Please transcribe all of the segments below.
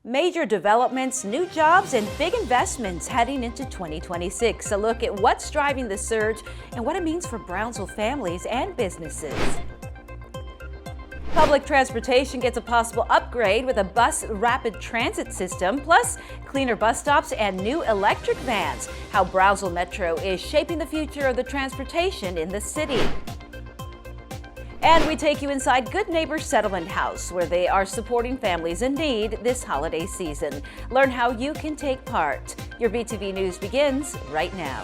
Major developments, new jobs, and big investments heading into 2026. A look at what's driving the surge and what it means for Brownsville families and businesses. Public transportation gets a possible upgrade with a bus rapid transit system, plus cleaner bus stops and new electric vans. How Brownsville Metro is shaping the future of the transportation in the city. And we take you inside Good Neighbors Settlement House, where they are supporting families in need this holiday season. Learn how you can take part. Your BTV News begins right now.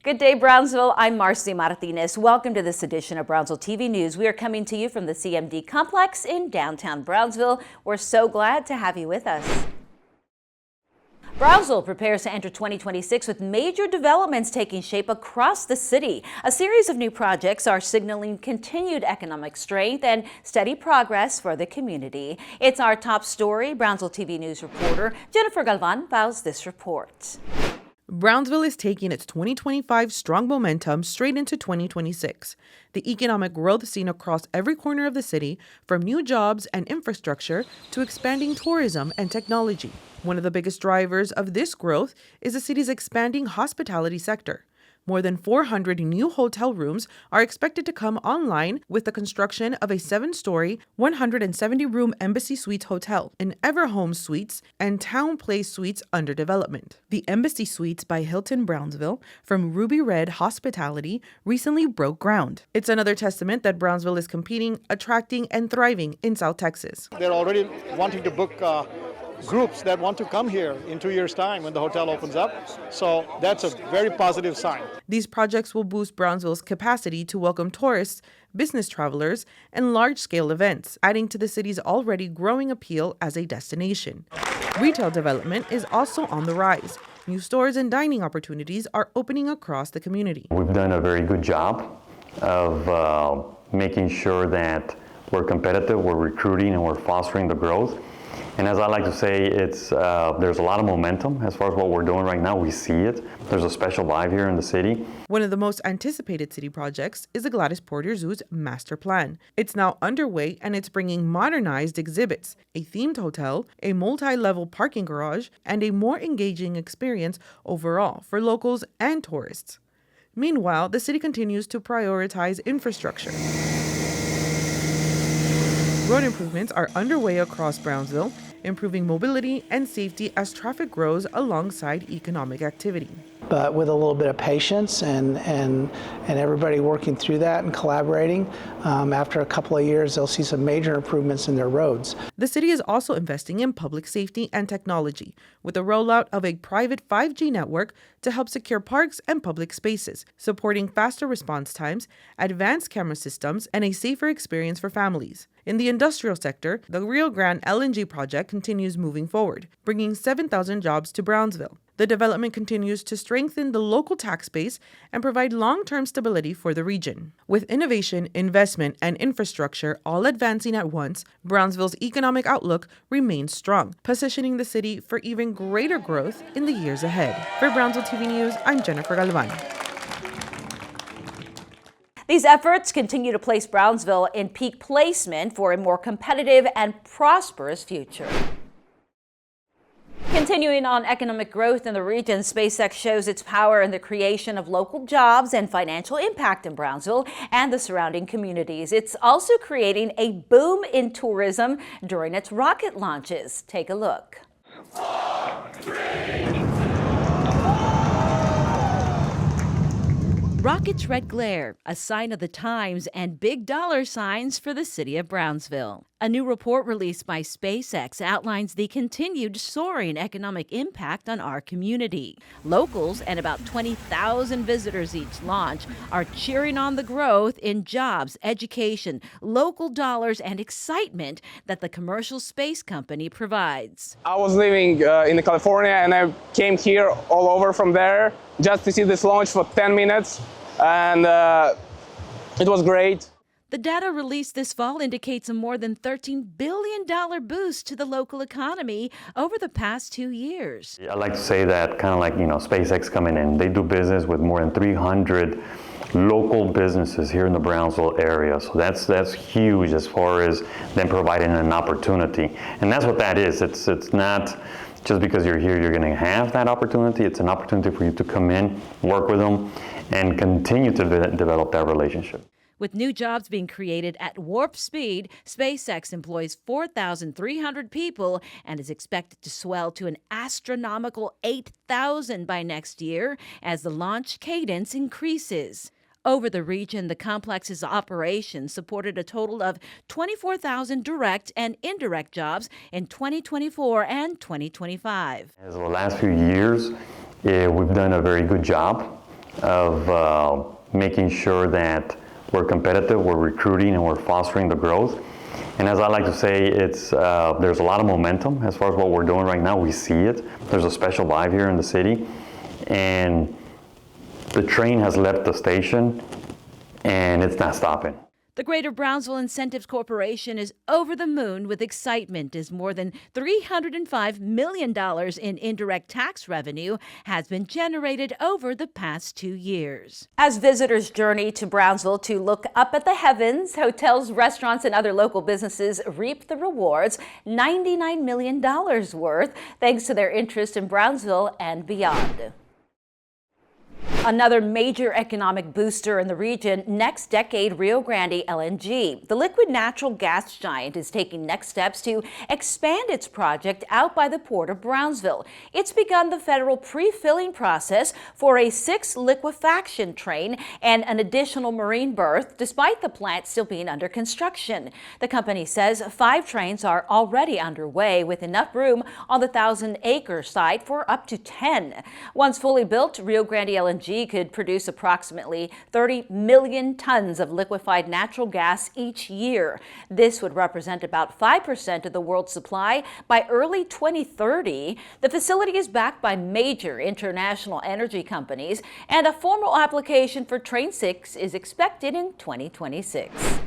Good day, Brownsville. I'm Marcy Martinez. Welcome to this edition of Brownsville TV News. We are coming to you from the CMD complex in downtown Brownsville. We're so glad to have you with us. Brownsville prepares to enter 2026 with major developments taking shape across the city. A series of new projects are signaling continued economic strength and steady progress for the community. It's our top story. Brownsville TV News reporter Jennifer Galvan files this report. Brownsville is taking its 2025 strong momentum straight into 2026. The economic growth seen across every corner of the city, from new jobs and infrastructure to expanding tourism and technology. One of the biggest drivers of this growth is the city's expanding hospitality sector. More than 400 new hotel rooms are expected to come online with the construction of a 7-story, 170-room Embassy Suites hotel, an Everhome Suites, and Town Place Suites under development. The Embassy Suites by Hilton Brownsville from Ruby Red Hospitality recently broke ground. It's another testament that Brownsville is competing, attracting, and thriving in South Texas. They're already wanting to book groups that want to come here in 2 years' time when the hotel opens up. So that's a very positive sign. These projects will boost Brownsville's capacity to welcome tourists, business travelers, and large-scale events, adding to the city's already growing appeal as a destination. Retail development is also on the rise. New stores and dining opportunities are opening across the community. We've done a very good job of making sure that we're competitive, we're recruiting, and we're fostering the growth. And as I like to say, there's a lot of momentum as far as what we're doing right now. We see it. There's a special vibe here in the city. One of the most anticipated city projects is the Gladys Porter Zoo's master plan. It's now underway and it's bringing modernized exhibits, a themed hotel, a multi-level parking garage, and a more engaging experience overall for locals and tourists. Meanwhile, the city continues to prioritize infrastructure. Road improvements are underway across Brownsville, improving mobility and safety as traffic grows alongside economic activity. But with a little bit of patience and everybody working through that and collaborating, after a couple of years, they'll see some major improvements in their roads. The city is also investing in public safety and technology, with the rollout of a private 5G network to help secure parks and public spaces, supporting faster response times, advanced camera systems, and a safer experience for families. In the industrial sector, the Rio Grande LNG project continues moving forward, bringing 7,000 jobs to Brownsville. The development continues to strengthen the local tax base and provide long-term stability for the region. With innovation, investment, and infrastructure all advancing at once, Brownsville's economic outlook remains strong, positioning the city for even greater growth in the years ahead. For Brownsville TV News, I'm Jennifer Galvan. These efforts continue to place Brownsville in peak placement for a more competitive and prosperous future. Continuing on economic growth in the region, SpaceX shows its power in the creation of local jobs and financial impact in Brownsville and the surrounding communities. It's also creating a boom in tourism during its rocket launches. Take a look. 4, 3, Rocket's red glare, a sign of the times, and big dollar signs for the city of Brownsville. A new report released by SpaceX outlines the continued soaring economic impact on our community. Locals and about 20,000 visitors each launch are cheering on the growth in jobs, education, local dollars, and excitement that the commercial space company provides. I was living in California and I came here all over from there just to see this launch for 10 minutes, and it was great. The data released this fall indicates a more than $13 billion boost to the local economy over the past 2 years. I like to say that kind of like, SpaceX coming in, they do business with more than 300 local businesses here in the Brownsville area. So that's huge as far as them providing an opportunity. And that's what that is. It's not just because you're here, you're going to have that opportunity. It's an opportunity for you to come in, work with them, and continue to develop that relationship. With new jobs being created at warp speed, SpaceX employs 4,300 people and is expected to swell to an astronomical 8,000 by next year as the launch cadence increases. Over the region, the complex's operations supported a total of 24,000 direct and indirect jobs in 2024 and 2025. As of the last few years, we've done a very good job of making sure that we're competitive, we're recruiting, and we're fostering the growth. And as I like to say, there's a lot of momentum as far as what we're doing right now. We see it. There's a special vibe here in the city, and the train has left the station, and it's not stopping. The Greater Brownsville Incentives Corporation is over the moon with excitement as more than $305 million in indirect tax revenue has been generated over the past 2 years. As visitors journey to Brownsville to look up at the heavens, hotels, restaurants, and other local businesses reap the rewards, $99 million worth, thanks to their interest in Brownsville and beyond. Another major economic booster in the region, next decade Rio Grande LNG. The liquid natural gas giant is taking next steps to expand its project out by the port of Brownsville. It's begun the federal pre-filling process for a 6th liquefaction train and an additional marine berth, despite the plant still being under construction. The company says 5 trains are already underway with enough room on the 1,000-acre site for up to 10. Once fully built, Rio Grande LNG could produce approximately 30 million tons of liquefied natural gas each year. This would represent about 5% of the world's supply by early 2030. The facility is backed by major international energy companies, and a formal application for Train 6 is expected in 2026.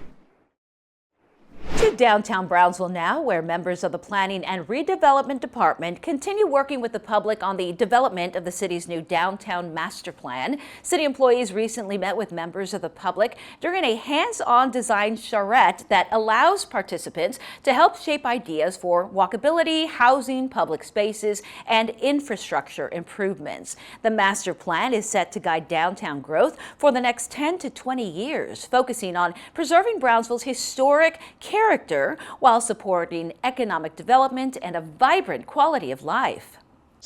To downtown Brownsville now, where members of the Planning and Redevelopment Department continue working with the public on the development of the city's new downtown master plan. City employees recently met with members of the public during a hands-on design charrette that allows participants to help shape ideas for walkability, housing, public spaces, and infrastructure improvements. The master plan is set to guide downtown growth for the next 10 to 20 years, focusing on preserving Brownsville's historic character while supporting economic development and a vibrant quality of life.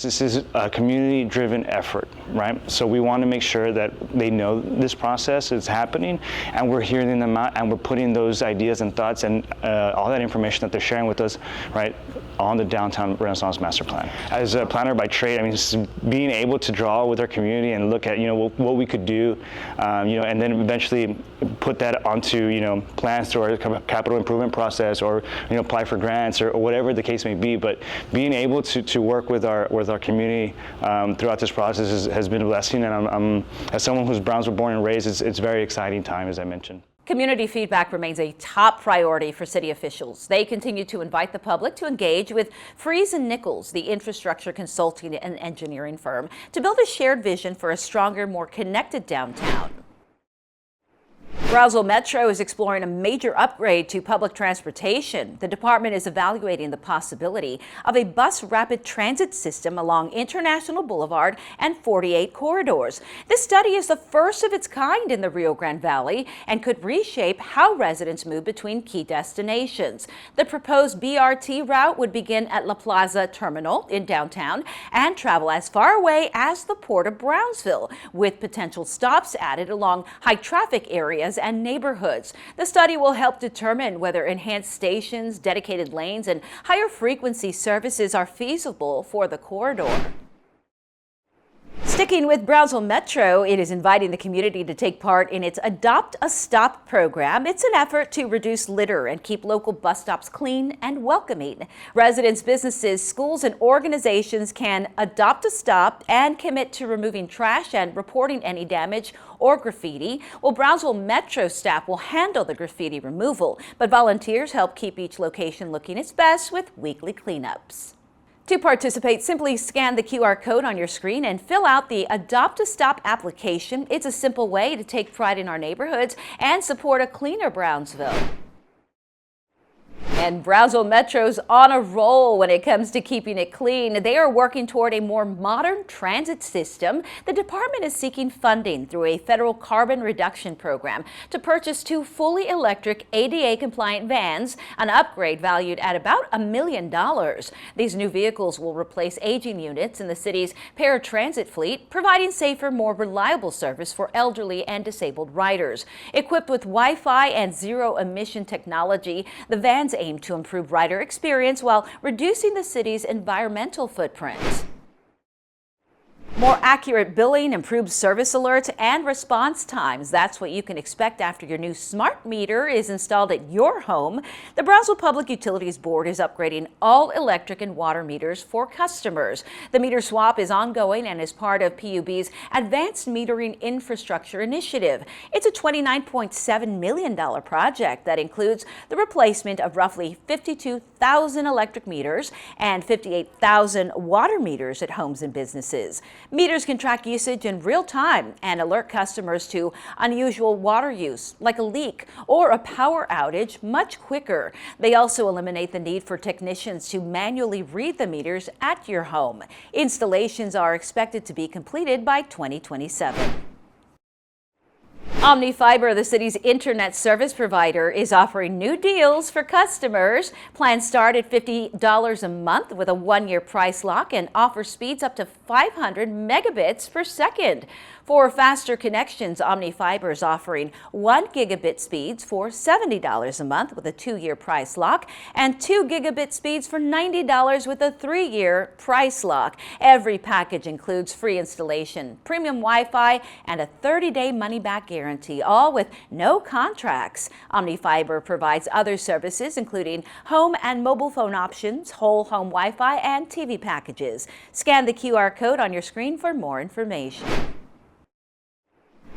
This is a community-driven effort, right? So we want to make sure that they know this process is happening, and we're hearing them out, and we're putting those ideas and thoughts and all that information that they're sharing with us, right, on the Downtown Renaissance Master Plan. As a planner by trade, I mean, just being able to draw with our community and look at, what we could do, and then eventually put that onto, plans through our capital improvement process, or, apply for grants or whatever the case may be. But being able to work with our community throughout this process has been a blessing, and I'm as someone who's Brownsville born and raised, it's a very exciting time, as I mentioned. Community feedback remains a top priority for city officials. They continue to invite the public to engage with Freese and Nichols, the infrastructure consulting and engineering firm, to build a shared vision for a stronger, more connected downtown. Brownsville Metro is exploring a major upgrade to public transportation. The department is evaluating the possibility of a bus rapid transit system along International Boulevard and 48 corridors. This study is the first of its kind in the Rio Grande Valley and could reshape how residents move between key destinations. The proposed BRT route would begin at La Plaza Terminal in downtown and travel as far away as the Port of Brownsville, with potential stops added along high traffic areas and neighborhoods. The study will help determine whether enhanced stations, dedicated lanes, and higher frequency services are feasible for the corridor. Sticking with Brownsville Metro, it is inviting the community to take part in its Adopt a Stop program. It's an effort to reduce litter and keep local bus stops clean and welcoming. Residents, businesses, schools, and organizations can adopt a stop and commit to removing trash and reporting any damage or graffiti. Well, Brownsville Metro staff will handle the graffiti removal, but volunteers help keep each location looking its best with weekly cleanups. To participate, simply scan the QR code on your screen and fill out the Adopt a Stop application. It's a simple way to take pride in our neighborhoods and support a cleaner Brownsville. And Brownsville Metro's on a roll when it comes to keeping it clean. They are working toward a more modern transit system. The department is seeking funding through a federal carbon reduction program to purchase 2 fully electric ADA-compliant vans, an upgrade valued at about $1 million. These new vehicles will replace aging units in the city's paratransit fleet, providing safer, more reliable service for elderly and disabled riders. Equipped with Wi-Fi and zero-emission technology, the vans aim to improve rider experience while reducing the city's environmental footprint. More accurate billing, improved service alerts, and response times. That's what you can expect after your new smart meter is installed at your home. The Brownsville Public Utilities Board is upgrading all electric and water meters for customers. The meter swap is ongoing and is part of PUB's Advanced Metering Infrastructure Initiative. It's a $29.7 million project that includes the replacement of roughly 52,000 electric meters and 58,000 water meters at homes and businesses. Meters can track usage in real time and alert customers to unusual water use, like a leak or a power outage, much quicker. They also eliminate the need for technicians to manually read the meters at your home. Installations are expected to be completed by 2027. OmniFiber, the city's internet service provider, is offering new deals for customers. Plans start at $50 a month with a 1-year price lock and offer speeds up to 500 megabits per second. For faster connections, OmniFiber is offering 1 gigabit speeds for $70 a month with a 2-year price lock and 2 gigabit speeds for $90 with a 3-year price lock. Every package includes free installation, premium Wi-Fi, and a 30-day money-back guarantee, all with no contracts. OmniFiber provides other services including home and mobile phone options, whole home Wi-Fi, and TV packages. Scan the QR code on your screen for more information.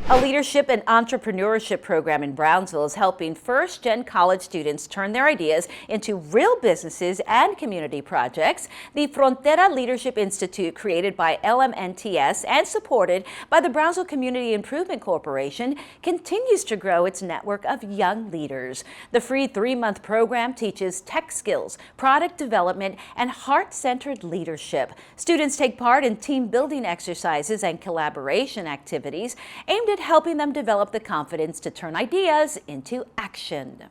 A leadership and entrepreneurship program in Brownsville is helping first-gen college students turn their ideas into real businesses and community projects. The Frontera Leadership Institute, created by LMNTS and supported by the Brownsville Community Improvement Corporation, continues to grow its network of young leaders. The free 3-month program teaches tech skills, product development, and heart-centered leadership. Students take part in team-building exercises and collaboration activities aimed at helping them develop the confidence to turn ideas into action.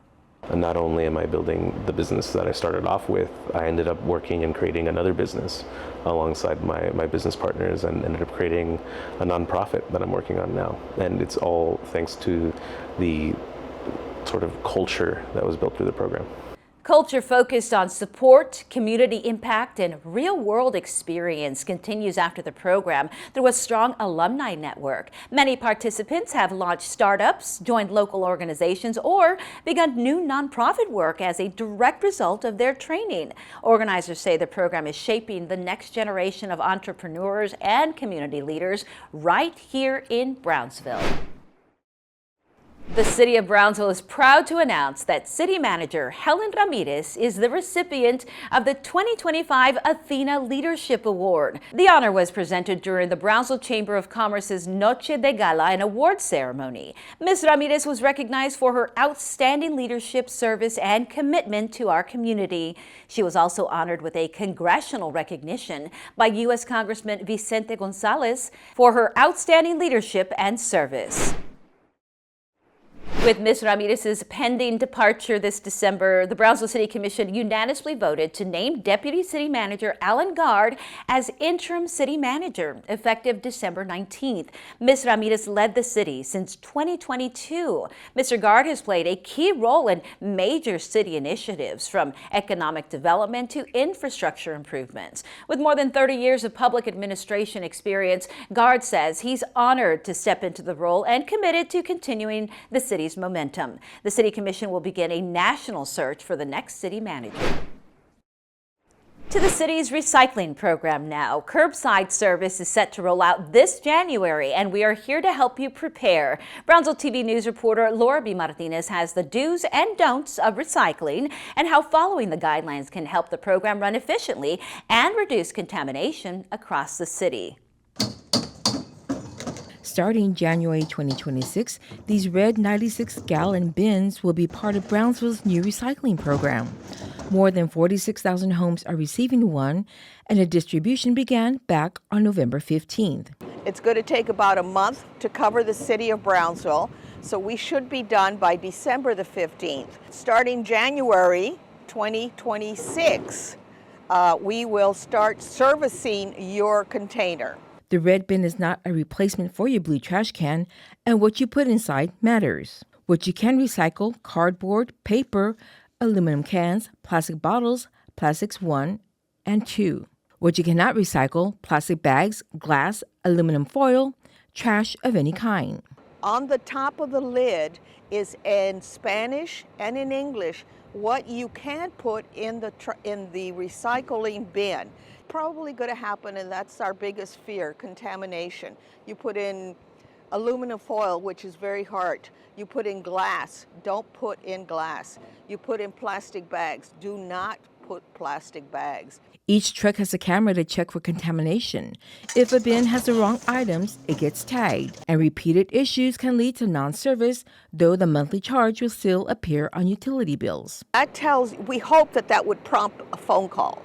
And not only am I building the business that I started off with, I ended up working and creating another business alongside my business partners and ended up creating a nonprofit that I'm working on now. And it's all thanks to the sort of culture that was built through the program. Culture focused on support, community impact, and real-world experience continues after the program through a strong alumni network. Many participants have launched startups, joined local organizations, or begun new nonprofit work as a direct result of their training. Organizers say the program is shaping the next generation of entrepreneurs and community leaders right here in Brownsville. The City of Brownsville is proud to announce that City Manager Helen Ramirez is the recipient of the 2025 Athena Leadership Award. The honor was presented during the Brownsville Chamber of Commerce's Noche de Gala and Awards ceremony. Ms. Ramirez was recognized for her outstanding leadership, service, and commitment to our community. She was also honored with a congressional recognition by U.S. Congressman Vicente Gonzalez for her outstanding leadership and service. With Ms. Ramirez's pending departure this December, the Brownsville City Commission unanimously voted to name Deputy City Manager Alan Gard as interim city manager effective December 19th. Ms. Ramirez led the city since 2022. Mr. Gard has played a key role in major city initiatives, from economic development to infrastructure improvements. With more than 30 years of public administration experience, Gard says he's honored to step into the role and committed to continuing the city's momentum. The City Commission will begin a national search for the next city manager. To the city's recycling program now. Curbside service is set to roll out this January, and we are here to help you prepare. Brownsville TV News reporter Laura B. Martinez has the do's and don'ts of recycling and how following the guidelines can help the program run efficiently and reduce contamination across the city. Starting January 2026, these red 96-gallon bins will be part of Brownsville's new recycling program. More than 46,000 homes are receiving one, and a distribution began back on November 15th. It's going to take about a month to cover the city of Brownsville, so we should be done by December the 15th. Starting January 2026, we will start servicing your container. The red bin is not a replacement for your blue trash can, and what you put inside matters. What you can recycle: cardboard, paper, aluminum cans, plastic bottles, plastics 1 and 2. What you cannot recycle: plastic bags, glass, aluminum foil, trash of any kind. On the top of the lid is in Spanish and in English what you can put in the recycling bin. Probably going to happen, and that's our biggest fear: contamination. You put in aluminum foil, which is very hard. You put in glass. Don't put in glass. You put in plastic bags. Do not put plastic bags. Each truck has a camera to check for contamination. If a bin has the wrong items, it gets tagged, and repeated issues can lead to non-service, though the monthly charge will still appear on utility bills. We hope that would prompt a phone call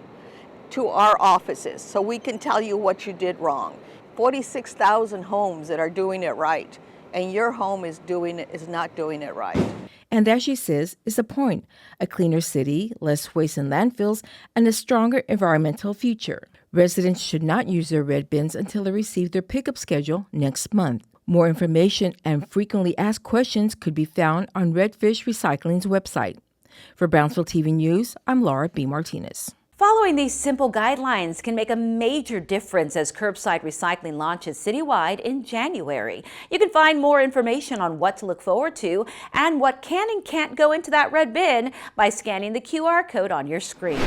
to our offices so we can tell you what you did wrong. 46,000 homes that are doing it right, and your home is not doing it right. And that, she says, is the point: a cleaner city, less waste in landfills, and a stronger environmental future. Residents should not use their red bins until they receive their pickup schedule next month. More information and frequently asked questions could be found on Redfish Recycling's website. For Brownsville TV News, I'm Laura B. Martinez. Following these simple guidelines can make a major difference as curbside recycling launches citywide in January. You can find more information on what to look forward to and what can and can't go into that red bin by scanning the QR code on your screen.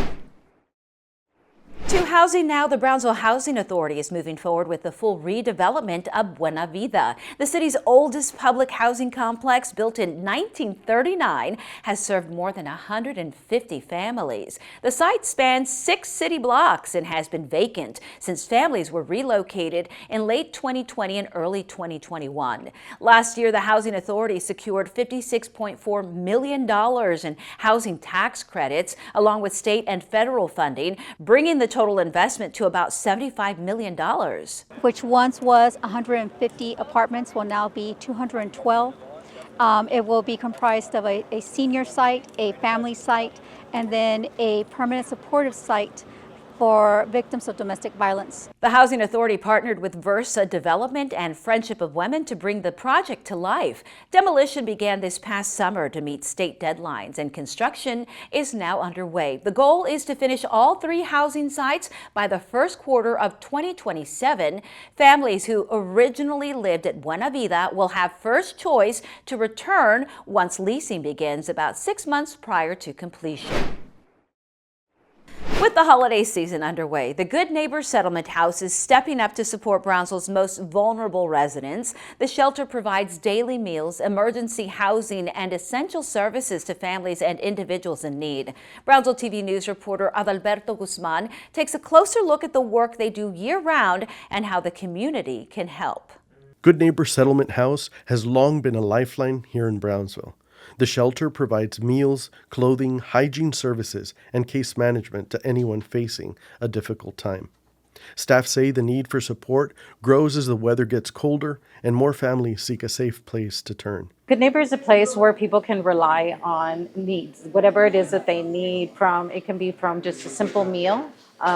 To housing now, the Brownsville Housing Authority is moving forward with the full redevelopment of Buena Vida. The city's oldest public housing complex, built in 1939, has served more than 150 families. The site spans 6 city blocks and has been vacant since families were relocated in late 2020 and early 2021. Last year, the Housing Authority secured $56.4 million in housing tax credits, along with state and federal funding, bringing the total investment to about $75 million. Which once was 150 apartments will now be 212. It will be comprised of a senior site, a family site, and then a permanent supportive site for victims of domestic violence. The Housing Authority partnered with Versa Development and Friendship of Women to bring the project to life. Demolition began this past summer to meet state deadlines, and construction is now underway. The goal is to finish all 3 housing sites by the first quarter of 2027. Families who originally lived at Buena Vida will have first choice to return once leasing begins about 6 months prior to completion. With the holiday season underway, the Good Neighbor Settlement House is stepping up to support Brownsville's most vulnerable residents. The shelter provides daily meals, emergency housing, and essential services to families and individuals in need. Brownsville TV News reporter Adalberto Guzman takes a closer look at the work they do year-round and how the community can help. Good Neighbor Settlement House has long been a lifeline here in Brownsville. The shelter provides meals, clothing, hygiene services, and case management to anyone facing a difficult time. Staff say the need for support grows as the weather gets colder and more families seek a safe place to turn. Good Neighbor is a place where people can rely on needs, whatever it is that they need. It can be from just a simple meal.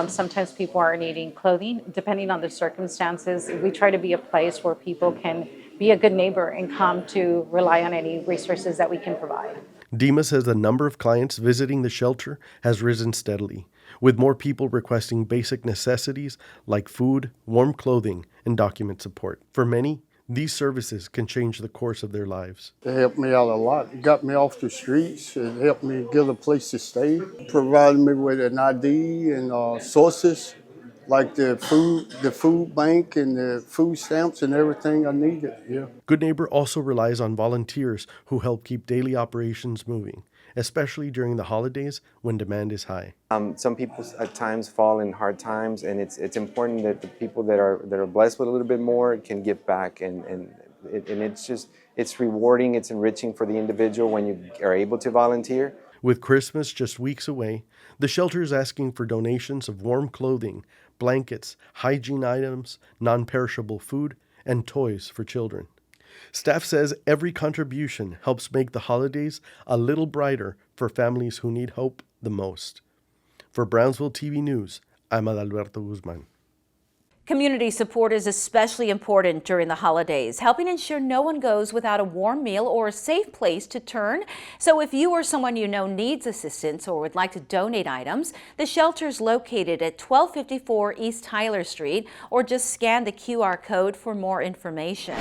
Sometimes people are needing clothing, depending on the circumstances. We try to be a place where people can be a good neighbor and come to rely on any resources that we can provide. Dima says the number of clients visiting the shelter has risen steadily, with more people requesting basic necessities like food, warm clothing, and document support. For many, these services can change the course of their lives. It helped me out a lot. It got me off the streets. It helped me get a place to stay. Provided me with an ID and sources like the food bank and the food stamps and everything I needed. Yeah. Good Neighbor also relies on volunteers who help keep daily operations moving, especially during the holidays when demand is high. Some people at times fall in hard times, and it's important that the people that are blessed with a little bit more can give back, and it's rewarding, it's enriching for the individual when you are able to volunteer. With Christmas just weeks away, the shelter is asking for donations of warm clothing, blankets, hygiene items, non-perishable food, and toys for children. Staff says every contribution helps make the holidays a little brighter for families who need hope the most. For Brownsville TV News, I'm Adalberto Guzman. Community support is especially important during the holidays, helping ensure no one goes without a warm meal or a safe place to turn. So if you or someone you know needs assistance or would like to donate items, the shelter is located at 1254 East Tyler Street, or just scan the QR code for more information.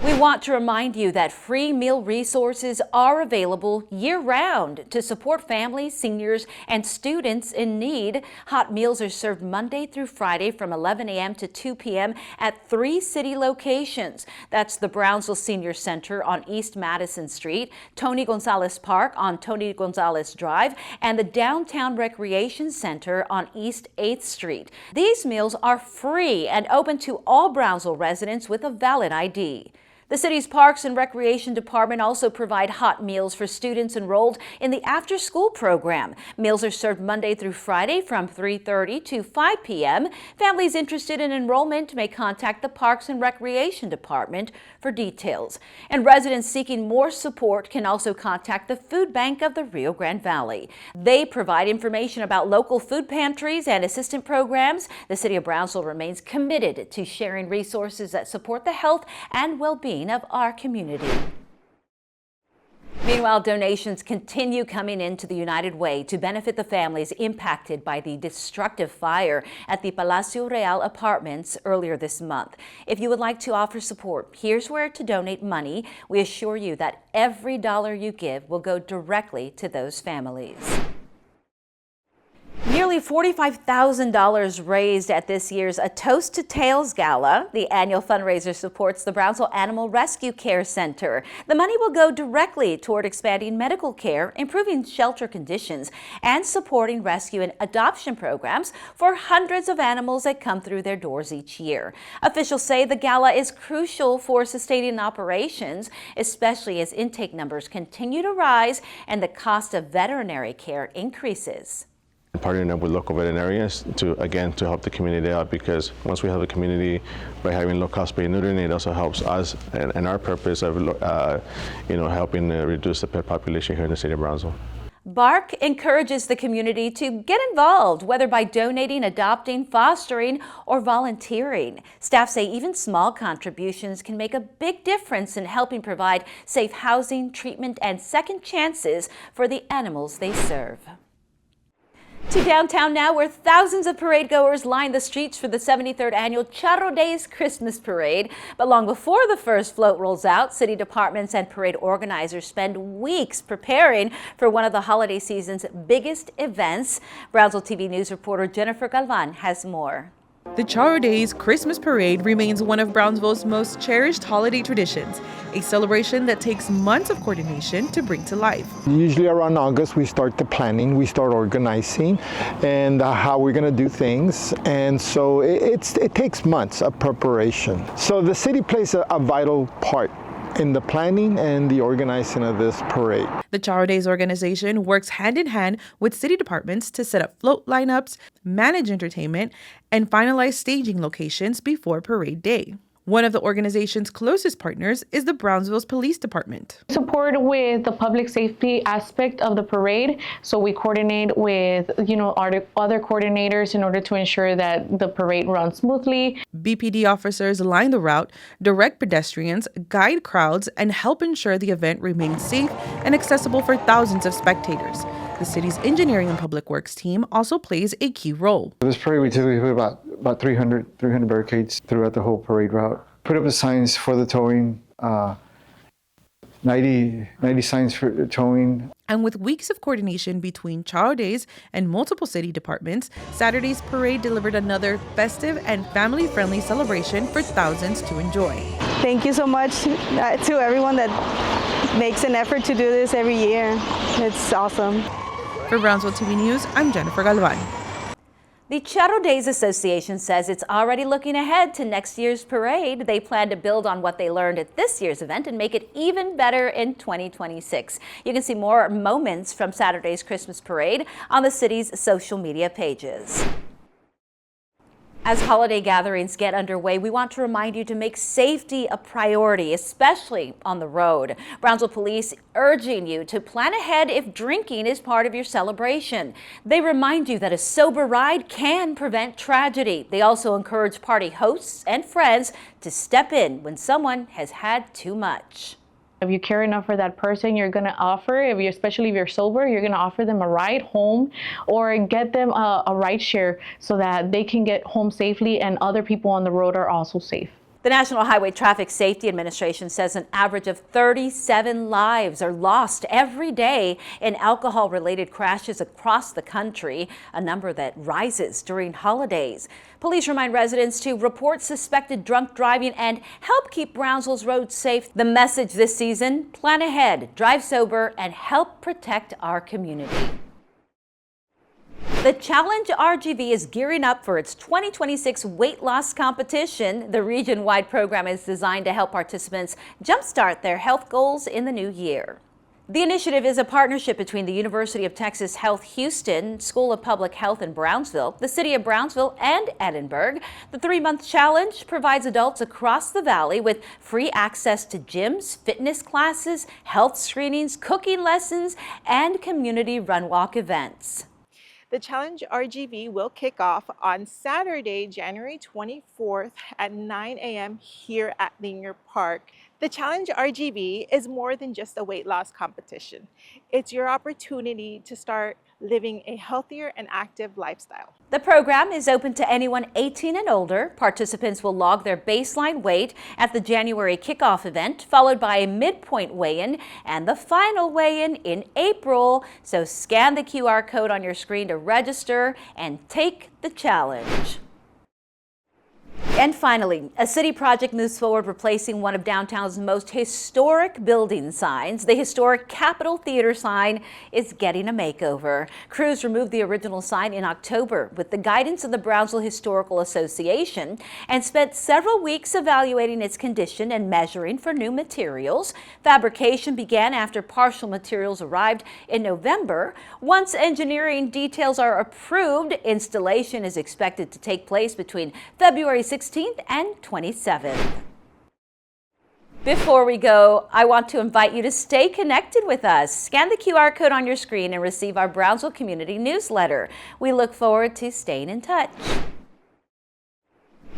We want to remind you that free meal resources are available year-round to support families, seniors, and students in need. Hot meals are served Monday through Friday from 11 a.m. to 2 p.m. at 3 city locations. That's the Brownsville Senior Center on East Madison Street, Tony Gonzalez Park on Tony Gonzalez Drive, and the Downtown Recreation Center on East 8th Street. These meals are free and open to all Brownsville residents with a valid ID. The city's Parks and Recreation Department also provide hot meals for students enrolled in the after-school program. Meals are served Monday through Friday from 3:30 to 5 p.m. Families interested in enrollment may contact the Parks and Recreation Department for details. And residents seeking more support can also contact the Food Bank of the Rio Grande Valley. They provide information about local food pantries and assistance programs. The City of Brownsville remains committed to sharing resources that support the health and well-being of our community. Meanwhile, donations continue coming into the United Way to benefit the families impacted by the destructive fire at the Palacio Real apartments earlier this month. If you would like to offer support, here's where to donate money. We assure you that every dollar you give will go directly to those families. Nearly $45,000 raised at this year's A Toast to Tails Gala. The annual fundraiser supports the Brownsville Animal Rescue Care Center. The money will go directly toward expanding medical care, improving shelter conditions, and supporting rescue and adoption programs for hundreds of animals that come through their doors each year. Officials say the gala is crucial for sustaining operations, especially as intake numbers continue to rise and the cost of veterinary care increases. Partnering up with local veterinarians to help the community out, because once we help the community by having low-cost spay and neutering, it also helps us and our purpose of helping reduce the pet population here in the city of Brownsville. BARC encourages the community to get involved, whether by donating, adopting, fostering, or volunteering. Staff say even small contributions can make a big difference in helping provide safe housing, treatment, and second chances for the animals they serve. To downtown now, where thousands of parade goers line the streets for the 73rd annual Charro Days Christmas Parade. But long before the first float rolls out, city departments and parade organizers spend weeks preparing for one of the holiday season's biggest events. Brownsville TV News reporter Jennifer Galvan has more. The Charro Days Christmas Parade remains one of Brownsville's most cherished holiday traditions, a celebration that takes months of coordination to bring to life. Usually around August, we start the planning, we start organizing, and how we're going to do things. And so it takes months of preparation. So the city plays a vital part in the planning and the organizing of this parade. The Charo Days organization works hand in hand with city departments to set up float lineups, manage entertainment, and finalize staging locations before parade day. One of the organization's closest partners is the Brownsville's Police Department. Support with the public safety aspect of the parade, so we coordinate with our other coordinators in order to ensure that the parade runs smoothly. BPD officers line the route, direct pedestrians, guide crowds, and help ensure the event remains safe and accessible for thousands of spectators. The city's engineering and public works team also plays a key role. For this parade, we typically put about 300 barricades throughout the whole parade route. Put up the signs for the towing, 90 signs for towing. And with weeks of coordination between Charo Days and multiple city departments, Saturday's parade delivered another festive and family-friendly celebration for thousands to enjoy. Thank you so much to everyone that makes an effort to do this every year. It's awesome. For Brownsville TV News, I'm Jennifer Galvan. The Charo Days Association says it's already looking ahead to next year's parade. They plan to build on what they learned at this year's event and make it even better in 2026. You can see more moments from Saturday's Christmas parade on the city's social media pages. As holiday gatherings get underway, we want to remind you to make safety a priority, especially on the road. Brownsville Police urging you to plan ahead if drinking is part of your celebration. They remind you that a sober ride can prevent tragedy. They also encourage party hosts and friends to step in when someone has had too much. If you care enough for that person, you're going to offer, especially if you're sober, you're going to offer them a ride home or get them a ride share so that they can get home safely and other people on the road are also safe. The National Highway Traffic Safety Administration says an average of 37 lives are lost every day in alcohol-related crashes across the country, a number that rises during holidays. Police remind residents to report suspected drunk driving and help keep Brownsville's roads safe. The message this season: plan ahead, drive sober, and help protect our community. The Challenge RGV is gearing up for its 2026 weight loss competition. The region-wide program is designed to help participants jumpstart their health goals in the new year. The initiative is a partnership between the University of Texas Health Houston, School of Public Health in Brownsville, the City of Brownsville, and Edinburgh. The 3-month challenge provides adults across the valley with free access to gyms, fitness classes, health screenings, cooking lessons, and community run-walk events. The Challenge RGV will kick off on Saturday, January 24th at 9 a.m. here at Linear Park. The Challenge RGV is more than just a weight loss competition. It's your opportunity to start living a healthier and active lifestyle. The program is open to anyone 18 and older. Participants will log their baseline weight at the January kickoff event, followed by a midpoint weigh-in and the final weigh-in in April. So scan the QR code on your screen to register and take the challenge. And finally, a city project moves forward replacing one of downtown's most historic building signs. The historic Capitol Theater sign is getting a makeover. Crews removed the original sign in October with the guidance of the Brownsville Historical Association and spent several weeks evaluating its condition and measuring for new materials. Fabrication began after partial materials arrived in November. Once engineering details are approved, installation is expected to take place between February 16th and 27th. Before we go, I want to invite you to stay connected with us. Scan the QR code on your screen and receive our Brownsville Community Newsletter. We look forward to staying in touch.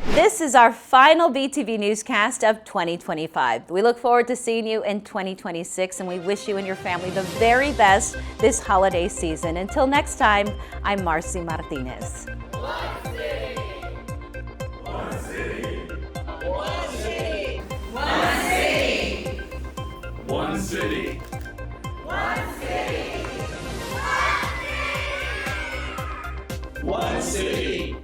This is our final BTV Newscast of 2025. We look forward to seeing you in 2026, and we wish you and your family the very best this holiday season. Until next time, I'm Marcy Martinez. One city. One city. One city.